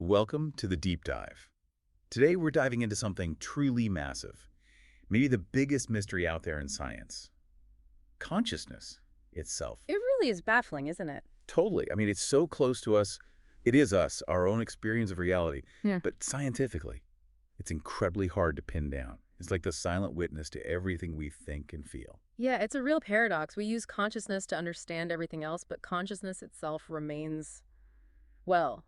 Welcome to the Deep Dive. Today we're diving into something truly massive, maybe the biggest mystery out there in science. Consciousness itself. It really is baffling, isn't it? Totally. I mean, it's so close to us. It is us, our own experience of reality. Yeah. But scientifically, it's incredibly hard to pin down. It's like the silent witness to everything we think and feel. Yeah, it's a real paradox. We use consciousness to understand everything else, but consciousness itself remains, well,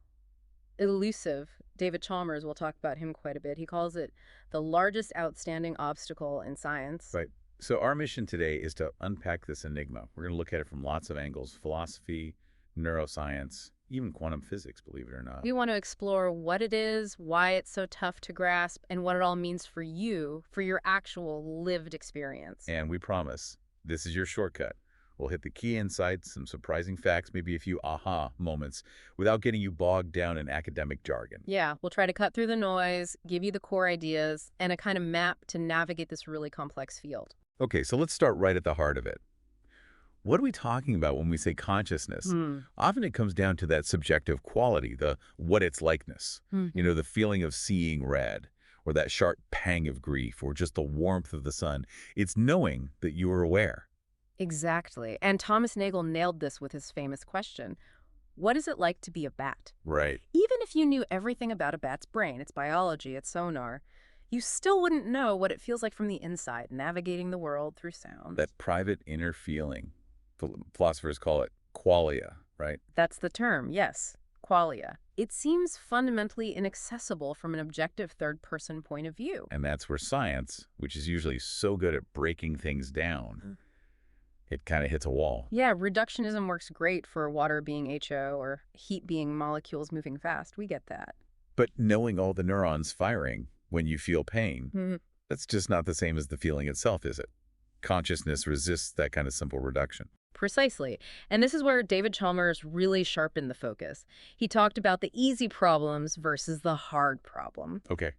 elusive. David Chalmers, we'll talk about him quite a bit. He calls it the largest outstanding obstacle in science. Right. So our mission today is to unpack this enigma. We're going to look at it from lots of angles: philosophy, neuroscience, even quantum physics, believe it or not. We want to explore what it is, why it's so tough to grasp, and what it all means for you, for your actual lived experience. And we promise, this is your shortcut. We'll hit the key insights, some surprising facts, maybe a few aha moments, without getting you bogged down in academic jargon. Yeah, we'll try to cut through the noise, give you the core ideas, and a kind of map to navigate this really complex field. Okay, so let's start right at the heart of it. What are we talking about when we say consciousness? Often it comes down to that subjective quality, the what it's likeness. You know, the feeling of seeing red, or that sharp pang of grief, or just the warmth of the sun. It's knowing that you are aware. Exactly. And Thomas Nagel nailed this with his famous question, what is it like to be a bat? Right. Even if you knew everything about a bat's brain, its biology, its sonar, you still wouldn't know what it feels like from the inside, navigating the world through sound. That private inner feeling. Philosophers call it qualia, right? That's the term, yes, qualia. It seems fundamentally inaccessible from an objective third-person point of view. And that's where science, which is usually so good at breaking things down, it kind of hits a wall. Yeah, reductionism works great for water being HO or heat being molecules moving fast. We get that. But knowing all the neurons firing when you feel pain, that's just not the same as the feeling itself, is it? Consciousness resists that kind of simple reduction. Precisely. And this is where David Chalmers really sharpened the focus. He talked about the easy problems versus the hard problem. Okay.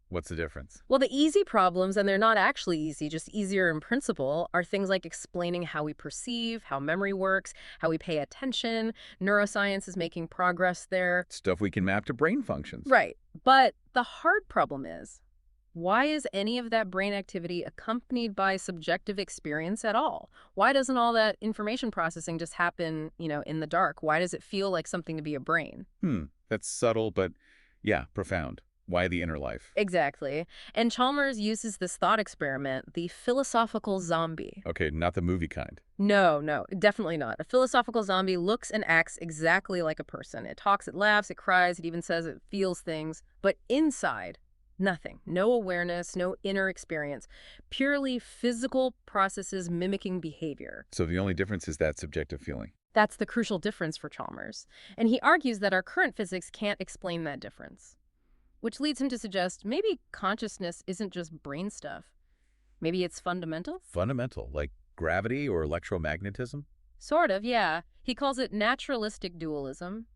What's the difference? Well, the easy problems, and they're not actually easy, just easier in principle, are things like explaining how we perceive, how memory works, how we pay attention. Neuroscience is making progress there. Stuff we can map to brain functions. Right. But the hard problem is, why is any of that brain activity accompanied by subjective experience at all? Why doesn't all that information processing just happen, in the dark? Why does it feel like something to be a brain? That's subtle, but yeah, profound. Why the inner life? Exactly. And Chalmers uses this thought experiment, the philosophical zombie. Okay, not the movie kind. No, definitely not. A philosophical zombie looks and acts exactly like a person. It talks, it laughs, it cries, it even says it feels things. But inside, nothing. No awareness, no inner experience. Purely physical processes mimicking behavior. So the only difference is that subjective feeling. That's the crucial difference for Chalmers. And he argues that our current physics can't explain that difference. Which leads him to suggest maybe consciousness isn't just brain stuff. Maybe it's fundamental? Fundamental, like gravity or electromagnetism? Sort of, yeah. He calls it naturalistic dualism.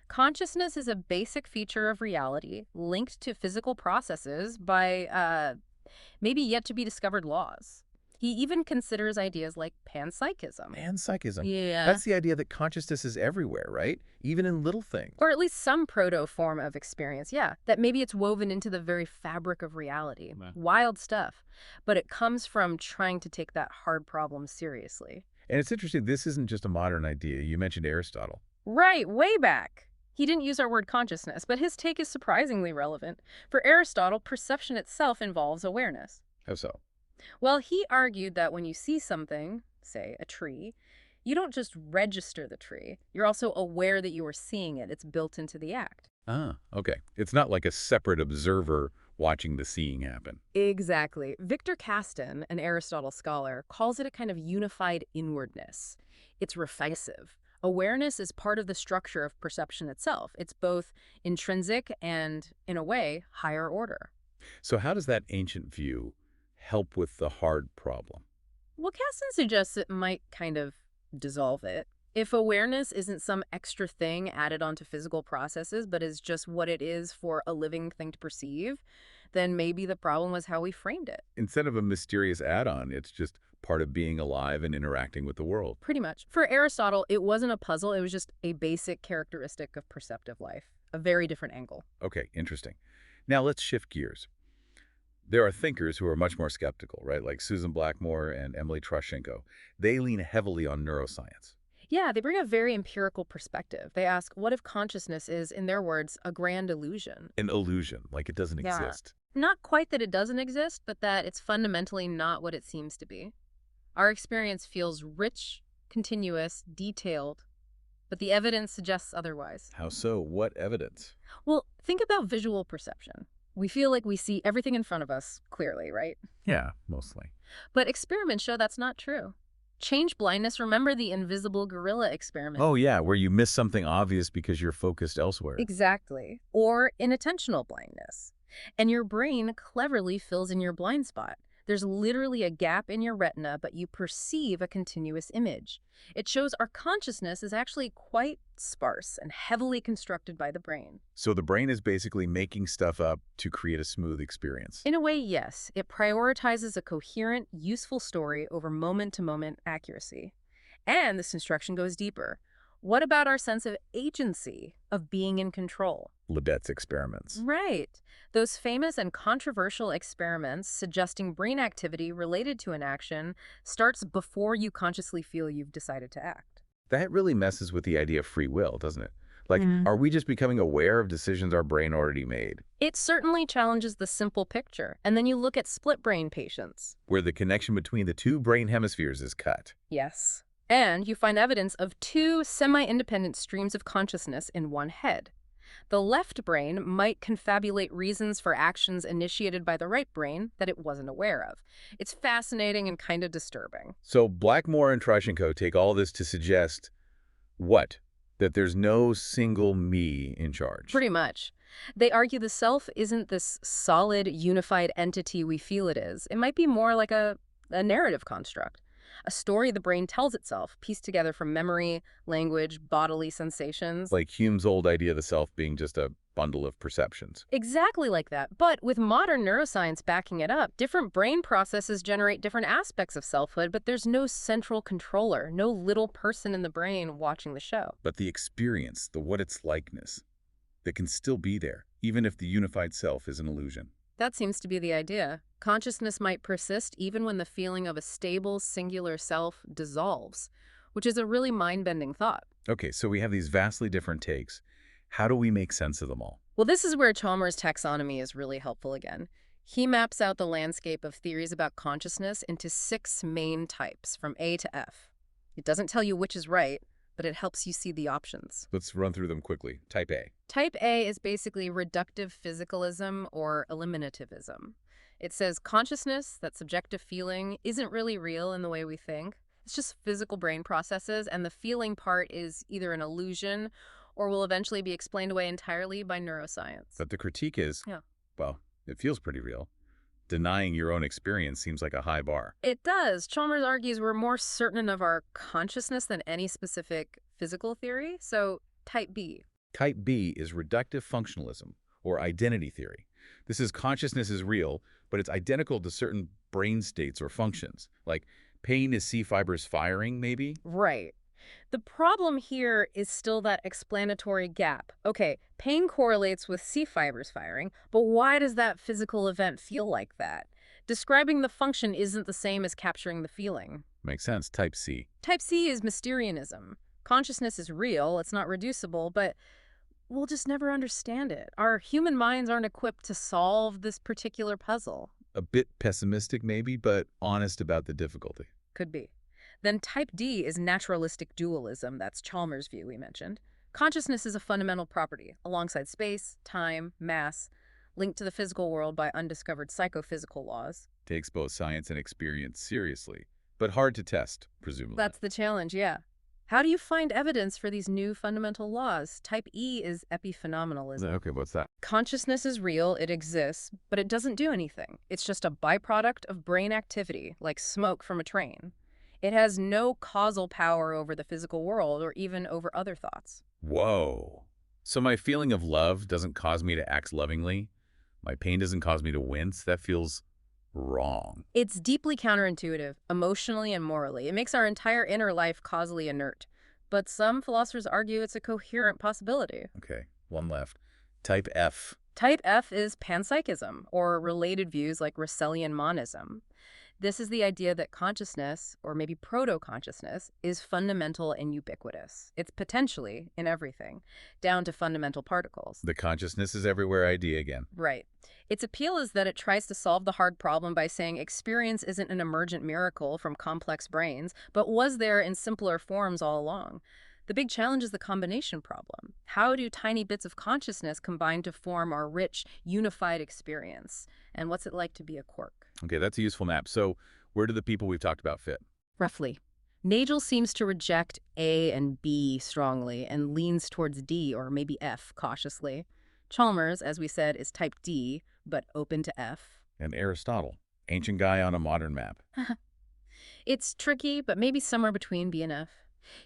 Consciousness is a basic feature of reality linked to physical processes by maybe yet to be discovered laws. He even considers ideas like panpsychism. Panpsychism? Yeah. That's the idea that consciousness is everywhere, right? Even in little things. Or at least some proto-form of experience, yeah. That maybe it's woven into the very fabric of reality. Wild stuff. But it comes from trying to take that hard problem seriously. And it's interesting, this isn't just a modern idea. You mentioned Aristotle. Right, way back. He didn't use our word consciousness, but his take is surprisingly relevant. For Aristotle, perception itself involves awareness. How so? Well, he argued that when you see something, say a tree, you don't just register the tree. You're also aware that you are seeing it. It's built into the act. Ah, okay. It's not like a separate observer watching the seeing happen. Exactly. Victor Kasten, an Aristotle scholar, calls it a kind of unified inwardness. It's reflexive. Awareness is part of the structure of perception itself. It's both intrinsic and, in a way, higher order. So how does that ancient view help with the hard problem? Well, Kasten suggests it might kind of dissolve it. If awareness isn't some extra thing added onto physical processes, but is just what it is for a living thing to perceive, then maybe the problem was how we framed it. Instead of a mysterious add-on, it's just part of being alive and interacting with the world. Pretty much. For Aristotle, it wasn't a puzzle. It was just a basic characteristic of perceptive life. a very different angle. Okay, interesting. Now let's shift gears. There are thinkers who are much more skeptical, right? Like Susan Blackmore and Emily Trushenko. They lean heavily on neuroscience. Yeah, they bring a very empirical perspective. They ask, what if consciousness is, in their words, a grand illusion? An illusion, like it doesn't Yeah. exist. Not quite that it doesn't exist, but that it's fundamentally not what it seems to be. Our experience feels rich, continuous, detailed, but the evidence suggests otherwise. How so? What evidence? Well, think about visual perception. We feel like we see everything in front of us clearly, right? Yeah, mostly. But experiments show that's not true. Change blindness, remember the invisible gorilla experiment. Oh, yeah, where you miss something obvious because you're focused elsewhere. Exactly. Or inattentional blindness. And your brain cleverly fills in your blind spot. There's literally a gap in your retina, but you perceive a continuous image. It shows our consciousness is actually quite sparse and heavily constructed by the brain. So the brain is basically making stuff up to create a smooth experience. In a way, yes. It prioritizes a coherent, useful story over moment-to-moment accuracy. And this instruction goes deeper. What about our sense of agency, of being in control? Lebet's experiments. Right. Those famous and controversial experiments suggesting brain activity related to an action starts before you consciously feel you've decided to act. That really messes with the idea of free will, doesn't it? Like, are we just becoming aware of decisions our brain already made? It certainly challenges the simple picture. And then you look at split brain patients. Where the connection between the two brain hemispheres is cut. Yes. And you find evidence of two semi-independent streams of consciousness in one head. The left brain might confabulate reasons for actions initiated by the right brain that it wasn't aware of. It's fascinating and kind of disturbing. So Blackmore and Trushenko take all this to suggest what? That there's no single me in charge. Pretty much. They argue the self isn't this solid, unified entity we feel it is. It might be more like a narrative construct. A story the brain tells itself, pieced together from memory, language, bodily sensations. Like Hume's old idea of the self being just a bundle of perceptions. Exactly like that. But with modern neuroscience backing it up, different brain processes generate different aspects of selfhood, but there's no central controller, no little person in the brain watching the show. But the experience, the what it's likeness, that can still be there, even if the unified self is an illusion. That seems to be the idea. Consciousness might persist even when the feeling of a stable, singular self dissolves, which is a really mind-bending thought. Okay, so we have these vastly different takes. How do we make sense of them all? Well, this is where Chalmers' taxonomy is really helpful again. He maps out the landscape of theories about consciousness into 6 main types, from A to F. It doesn't tell you which is right, but it helps you see the options. Let's run through them quickly. Type A. Type A is basically reductive physicalism or eliminativism. It says consciousness, that subjective feeling, isn't really real in the way we think. It's just physical brain processes, and the feeling part is either an illusion or will eventually be explained away entirely by neuroscience. But the critique is, Yeah. well, it feels pretty real. Denying your own experience seems like a high bar. It does. Chalmers argues we're more certain of our consciousness than any specific physical theory. So, type B. Type B is reductive functionalism, or identity theory. This is consciousness is real, but it's identical to certain brain states or functions. Like pain is C fibers firing, maybe? Right. The problem here is still that explanatory gap. Okay, pain correlates with C fibers firing, but why does that physical event feel like that? Describing the function isn't the same as capturing the feeling. Makes sense. Type C. Type C is Mysterianism. Consciousness is real, it's not reducible, but we'll just never understand it. Our human minds aren't equipped to solve this particular puzzle. A bit pessimistic maybe, but honest about the difficulty. Could be. Then type D is naturalistic dualism. That's Chalmers' view we mentioned. Consciousness is a fundamental property, alongside space, time, mass, linked to the physical world by undiscovered psychophysical laws. Takes both science and experience seriously, but hard to test, presumably. That's the challenge, yeah. How do you find evidence for these new fundamental laws? Type E is epiphenomenalism. Okay, what's that? Consciousness is real, it exists, but it doesn't do anything. It's just a byproduct of brain activity, like smoke from a train. It has no causal power over the physical world or even over other thoughts. Whoa. So my feeling of love doesn't cause me to act lovingly? My pain doesn't cause me to wince? That feels wrong. It's deeply counterintuitive, emotionally and morally. It makes our entire inner life causally inert. But some philosophers argue it's a coherent possibility. Okay, one left. Type F. Type F is panpsychism, or related views like Russellian monism. This is the idea that consciousness, or maybe proto-consciousness, is fundamental and ubiquitous. It's potentially in everything, down to fundamental particles. The consciousness is everywhere idea again. Right. Its appeal is that it tries to solve the hard problem by saying experience isn't an emergent miracle from complex brains, but was there in simpler forms all along. The big challenge is the combination problem. How do tiny bits of consciousness combine to form our rich, unified experience? And what's it like to be a quark? Okay, that's a useful map. So where do the people we've talked about fit? Roughly. Nagel seems to reject A and B strongly and leans towards D or maybe F cautiously. Chalmers, as we said, is type D, but open to F. And Aristotle, ancient guy on a modern map. It's tricky, but maybe somewhere between B and F.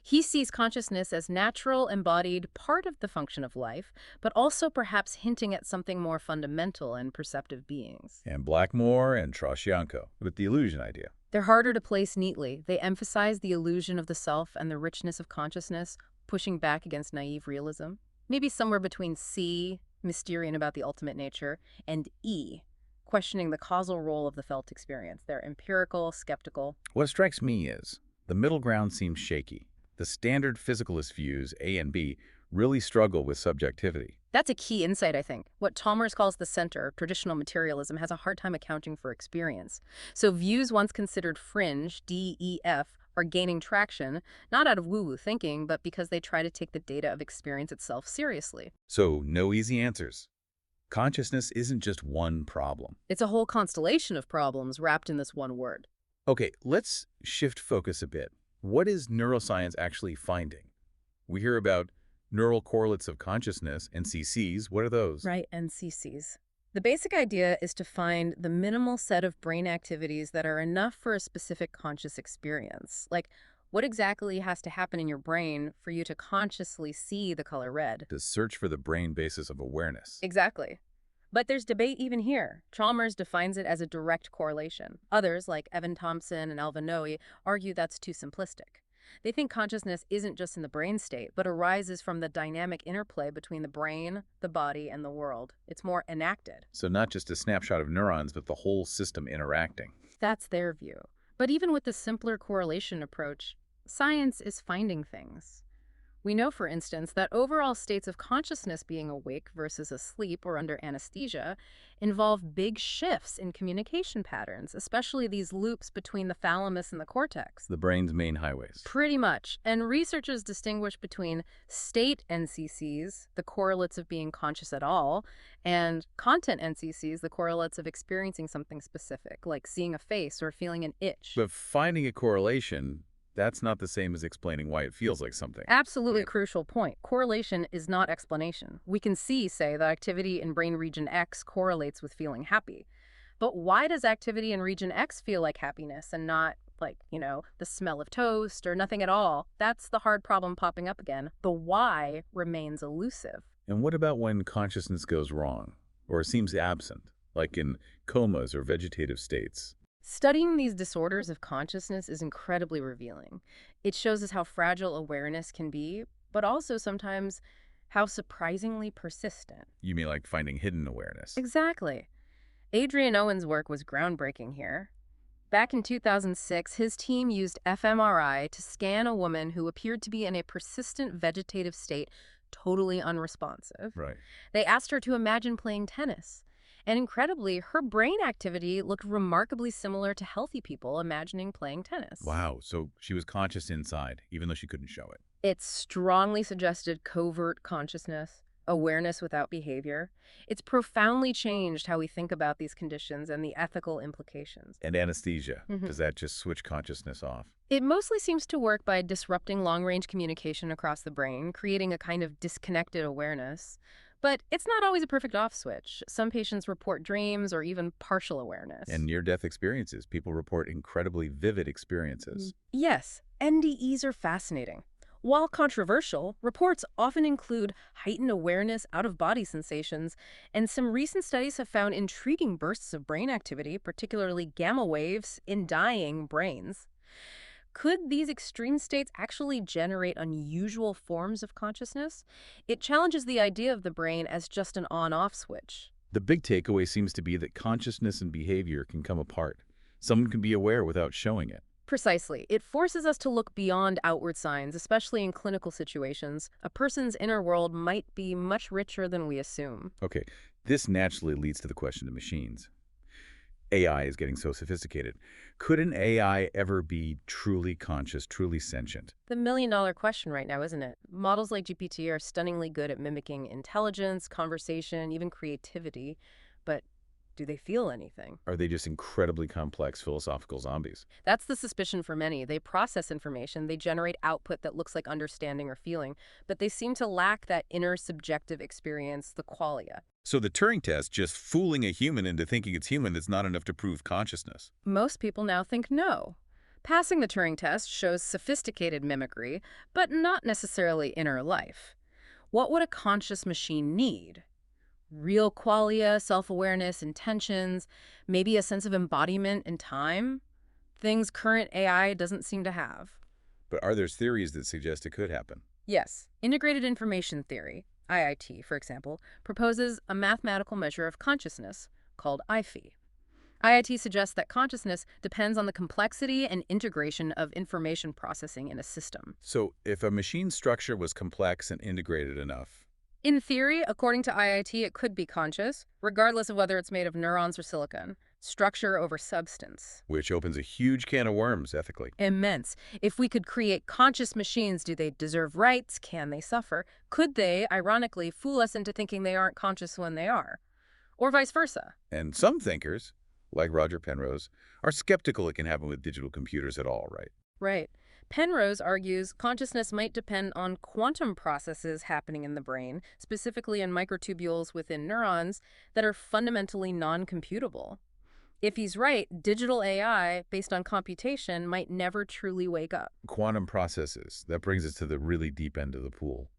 He sees consciousness as natural, embodied, part of the function of life, but also perhaps hinting at something more fundamental in perceptive beings. And Blackmore and Troscianko with the illusion idea. They're harder to place neatly. They emphasize the illusion of the self and the richness of consciousness, pushing back against naive realism. Maybe somewhere between C, Mysterian about the ultimate nature, and E, questioning the causal role of the felt experience. They're empirical, skeptical. What strikes me is the middle ground seems shaky. The standard physicalist views, A and B, really struggle with subjectivity. That's a key insight, I think. What Chalmers calls the center, traditional materialism, has a hard time accounting for experience. So views once considered fringe, D, E, F, are gaining traction, not out of woo-woo thinking, but because they try to take the data of experience itself seriously. So no easy answers. Consciousness isn't just one problem. It's a whole constellation of problems wrapped in this one word. Okay, let's shift focus a bit. What is neuroscience actually finding? We hear about neural correlates of consciousness, NCCs. What are those? Right, NCCs. The basic idea is to find the minimal set of brain activities that are enough for a specific conscious experience. Like, what exactly has to happen in your brain for you to consciously see the color red? To search for the brain basis of awareness. Exactly. But there's debate even here. Chalmers defines it as a direct correlation. Others, like Evan Thompson and Alvin Noe, argue that's too simplistic. They think consciousness isn't just in the brain state, but arises from the dynamic interplay between the brain, the body, and the world. It's more enacted. So not just a snapshot of neurons, but the whole system interacting. That's their view. But even with the simpler correlation approach, science is finding things. We know, for instance, that overall states of consciousness being awake versus asleep or under anesthesia involve big shifts in communication patterns, especially these loops between the thalamus and the cortex. The brain's main highways. Pretty much. And researchers distinguish between state NCCs, the correlates of being conscious at all, and content NCCs, the correlates of experiencing something specific, like seeing a face or feeling an itch. But finding a correlation, that's not the same as explaining why it feels like something. Absolutely crucial point. Correlation is not explanation. We can see, say, that activity in brain region X correlates with feeling happy. But why does activity in region X feel like happiness and not like, the smell of toast or nothing at all? That's the hard problem popping up again. The why remains elusive. And what about when consciousness goes wrong or seems absent, like in comas or vegetative states? Studying these disorders of consciousness is incredibly revealing. It shows us how fragile awareness can be, but also sometimes how surprisingly persistent. You mean like finding hidden awareness? Exactly. Adrian Owen's work was groundbreaking here. Back in 2006, his team used fMRI to scan a woman who appeared to be in a persistent vegetative state, totally unresponsive. Right. They asked her to imagine playing tennis. And incredibly, her brain activity looked remarkably similar to healthy people imagining playing tennis. Wow, so she was conscious inside, even though she couldn't show it. It strongly suggested covert consciousness, awareness without behavior. It's profoundly changed how we think about these conditions and the ethical implications. And anesthesia, does that just switch consciousness off? It mostly seems to work by disrupting long-range communication across the brain, creating a kind of disconnected awareness. But it's not always a perfect off switch. Some patients report dreams or even partial awareness. And near-death experiences. People report incredibly vivid experiences. Yes, NDEs are fascinating. While controversial, reports often include heightened awareness, out-of-body sensations, and some recent studies have found intriguing bursts of brain activity, particularly gamma waves, in dying brains. Could these extreme states actually generate unusual forms of consciousness? It challenges the idea of the brain as just an on-off switch. The big takeaway seems to be that consciousness and behavior can come apart. Someone can be aware without showing it. Precisely. It forces us to look beyond outward signs, especially in clinical situations. A person's inner world might be much richer than we assume. Okay, this naturally leads to the question of machines. AI is getting so sophisticated. Could an AI ever be truly conscious, truly sentient? The million-dollar question right now, isn't it? Models like GPT are stunningly good at mimicking intelligence, conversation, even creativity. But do they feel anything? Are they just incredibly complex philosophical zombies? That's the suspicion for many. They process information, they generate output that looks like understanding or feeling, but they seem to lack that inner subjective experience, the qualia. So the Turing test, just fooling a human into thinking it's human, is not enough to prove consciousness. Most people now think no. Passing the Turing test shows sophisticated mimicry, but not necessarily inner life. What would a conscious machine need? Real qualia, self-awareness, intentions, maybe a sense of embodiment in time? Things current AI doesn't seem to have. But are there theories that suggest it could happen? Yes. Integrated information theory, IIT, for example, proposes a mathematical measure of consciousness called IFI. IIT suggests that consciousness depends on the complexity and integration of information processing in a system. So if a machine structure was complex and integrated enough, In theory, according to IIT, it could be conscious, regardless of whether it's made of neurons or silicon. Structure over substance. which opens a huge can of worms ethically. Immense. If we could create conscious machines, do they deserve rights? Can they suffer? Could they, ironically, fool us into thinking they aren't conscious when they are? Or vice versa? And some thinkers, like Roger Penrose, are skeptical it can happen with digital computers at all, right? Right. Penrose argues consciousness might depend on quantum processes happening in the brain, specifically in microtubules within neurons, that are fundamentally non-computable. If he's right, digital AI, based on computation, might never truly wake up. Quantum processes, that brings us to the really deep end of the pool.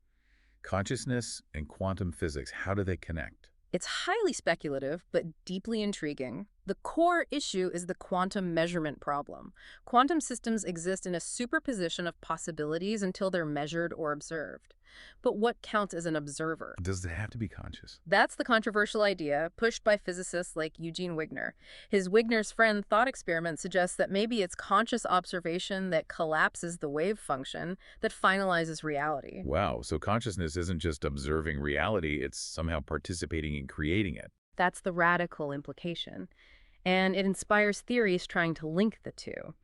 Consciousness and quantum physics, how do they connect? It's highly speculative, but deeply intriguing. The core issue is the quantum measurement problem. Quantum systems exist in a superposition of possibilities until they're measured or observed. But what counts as an observer? Does it have to be conscious? That's the controversial idea, pushed by physicists like Eugene Wigner. His Wigner's friend thought experiment suggests that maybe it's conscious observation that collapses the wave function that finalizes reality. Wow, so consciousness isn't just observing reality, it's somehow participating in creating it. That's the radical implication. And it inspires theories trying to link the two.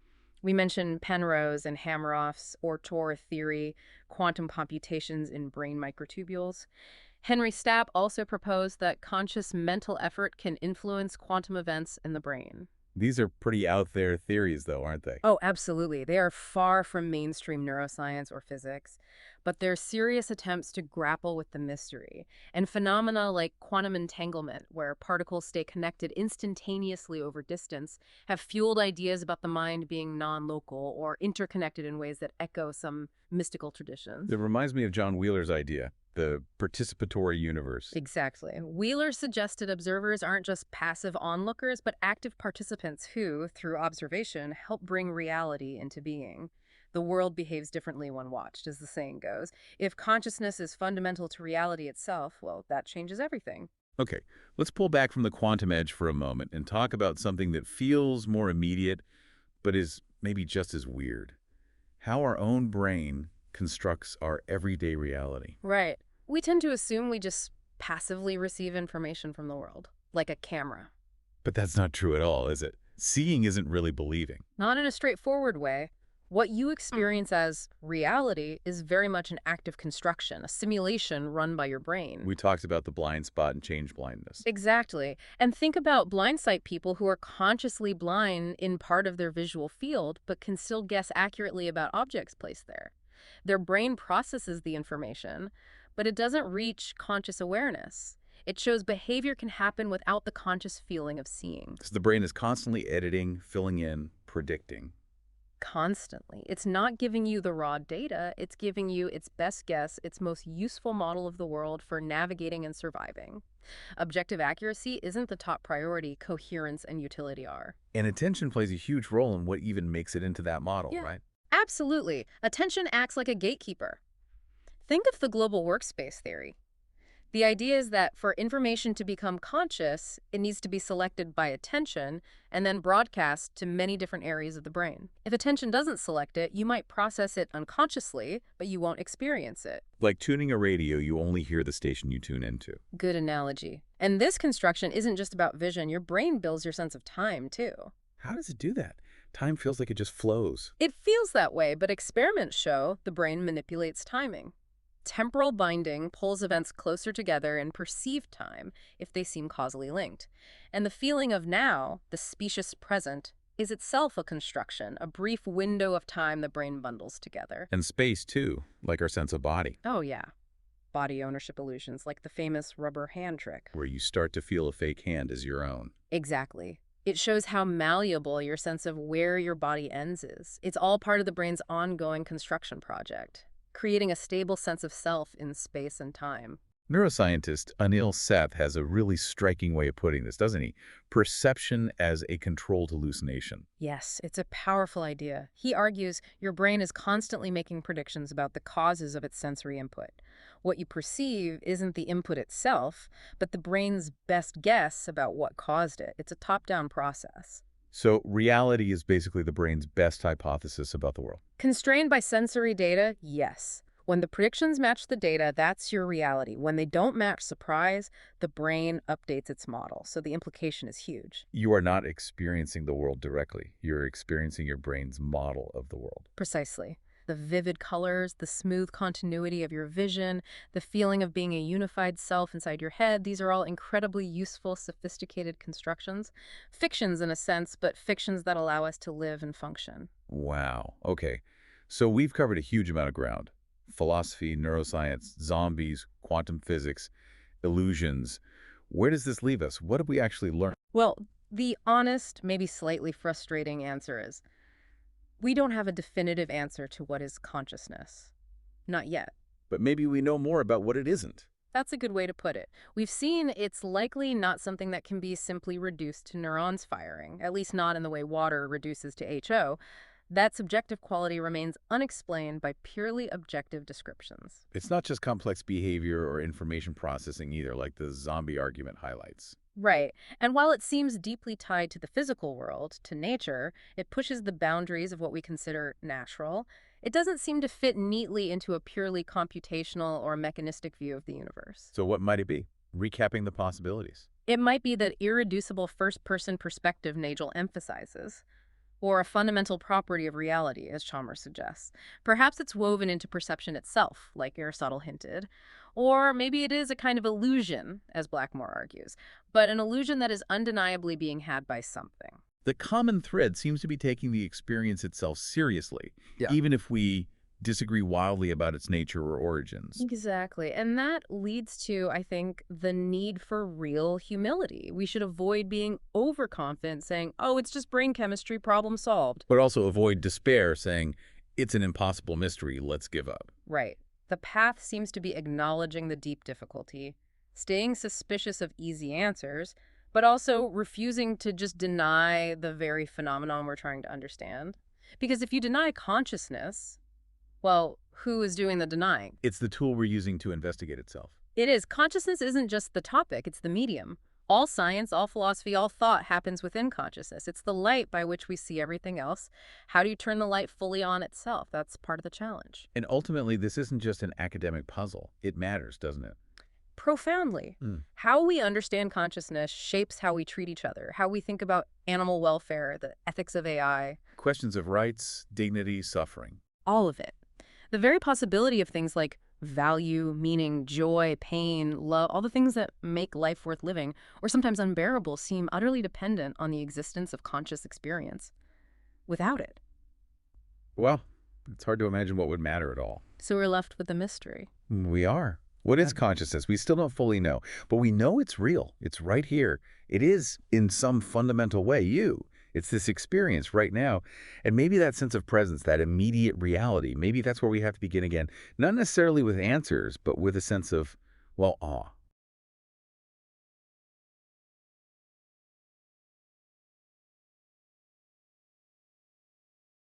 We mentioned Penrose and Hameroff's Ortor theory, quantum computations in brain microtubules. Henry Stapp also proposed that conscious mental effort can influence quantum events in the brain. These are pretty out there theories, though, aren't they? Oh, absolutely. They are far from mainstream neuroscience or physics, but they're serious attempts to grapple with the mystery. And phenomena like quantum entanglement, where particles stay connected instantaneously over distance, have fueled ideas about the mind being non-local or interconnected in ways that echo some mystical traditions. It reminds me of John Wheeler's idea, the participatory universe. Exactly. Wheeler suggested observers aren't just passive onlookers, but active participants who, through observation, help bring reality into being. The world behaves differently when watched, as the saying goes. If consciousness is fundamental to reality itself, well, that changes everything. Okay, let's pull back from the quantum edge for a moment and talk about something that feels more immediate, but is maybe just as weird. How our own brain constructs our everyday reality. Right. We tend to assume we just passively receive information from the world, like a camera. But that's not true at all, is it? Seeing isn't really believing. Not in a straightforward way. What you experience as reality is very much an active construction, a simulation run by your brain. We talked about the blind spot and change blindness. Exactly. And think about blind sight people who are consciously blind in part of their visual field, but can still guess accurately about objects placed there. Their brain processes the information, but it doesn't reach conscious awareness. It shows behavior can happen without the conscious feeling of seeing. So the brain is constantly editing, filling in, predicting. Constantly. It's not giving you the raw data, it's giving you its best guess, its most useful model of the world for navigating and surviving. Objective accuracy isn't the top priority, coherence and utility are. And attention plays a huge role in what even makes it into that model, Yeah. right? Absolutely. Attention acts like a gatekeeper. Think of the global workspace theory. The idea is that for information to become conscious, it needs to be selected by attention and then broadcast to many different areas of the brain. If attention doesn't select it, you might process it unconsciously, but you won't experience it. Like tuning a radio, you only hear the station you tune into. Good analogy. And this construction isn't just about vision. Your brain builds your sense of time, too. How does it do that? Time feels like it just flows. It feels that way, but experiments show the brain manipulates timing. Temporal binding pulls events closer together in perceived time if they seem causally linked. And the feeling of now, the specious present, is itself a construction, a brief window of time the brain bundles together. And space, too, like our sense of body. Oh, yeah. Body ownership illusions, like the famous rubber hand trick. Where you start to feel a fake hand as your own. Exactly. It shows how malleable your sense of where your body ends is. It's all part of the brain's ongoing construction project, creating a stable sense of self in space and time. Neuroscientist Anil Seth has a really striking way of putting this, doesn't he? Perception as a controlled hallucination. Yes, it's a powerful idea. He argues your brain is constantly making predictions about the causes of its sensory input. What you perceive isn't the input itself, but the brain's best guess about what caused it. It's a top-down process. So reality is basically the brain's best hypothesis about the world. Constrained by sensory data, yes. When the predictions match the data, that's your reality. When they don't match surprise, the brain updates its model. So the implication is huge. You are not experiencing the world directly. You're experiencing your brain's model of the world. Precisely. The vivid colors, the smooth continuity of your vision, the feeling of being a unified self inside your head, these are all incredibly useful, sophisticated constructions. Fictions in a sense, but fictions that allow us to live and function. Wow. Okay. So we've covered a huge amount of ground. Philosophy, neuroscience, zombies, quantum physics, illusions. Where does this leave us? What have we actually learned? Well, the honest, maybe slightly frustrating answer is, we don't have a definitive answer to what is consciousness. Not yet. But maybe we know more about what it isn't. That's a good way to put it. We've seen it's likely not something that can be simply reduced to neurons firing, at least not in the way water reduces to HO. That subjective quality remains unexplained by purely objective descriptions. It's not just complex behavior or information processing either, like the zombie argument highlights. Right. And while it seems deeply tied to the physical world, to nature, it pushes the boundaries of what we consider natural. It doesn't seem to fit neatly into a purely computational or mechanistic view of the universe. So what might it be? Recapping the possibilities. It might be that irreducible first-person perspective Nagel emphasizes, or a fundamental property of reality, as Chalmers suggests. Perhaps it's woven into perception itself, like Aristotle hinted. Or maybe it is a kind of illusion, as Blackmore argues, but an illusion that is undeniably being had by something. The common thread seems to be taking the experience itself seriously, even if we disagree wildly about its nature or origins. Exactly. And that leads to, I think, the need for real humility. We should avoid being overconfident, saying, oh, it's just brain chemistry, problem solved. But also avoid despair, saying, it's an impossible mystery, let's give up. Right. The path seems to be acknowledging the deep difficulty, staying suspicious of easy answers, but also refusing to just deny the very phenomenon we're trying to understand. Because if you deny consciousness, well, who is doing the denying? It's the tool we're using to investigate itself. It is. Consciousness isn't just the topic, it's the medium. All science, all philosophy, all thought happens within consciousness. It's the light by which we see everything else. How do you turn the light fully on itself? That's part of the challenge. And ultimately, this isn't just an academic puzzle. It matters, doesn't it? Profoundly. How we understand consciousness shapes how we treat each other, how we think about animal welfare, the ethics of AI. Questions of rights, dignity, suffering. All of it. The very possibility of things like value, meaning, joy, pain, love, all the things that make life worth living, or sometimes unbearable, seem utterly dependent on the existence of conscious experience. Without it. Well, it's hard to imagine what would matter at all. So we're left with the mystery. We are. What is consciousness? We still don't fully know, but we know it's real. It's right here. It is, in some fundamental way, you. It's this experience right now. And maybe that sense of presence, that immediate reality, maybe that's where we have to begin again. Not necessarily with answers, but with a sense of, well, awe.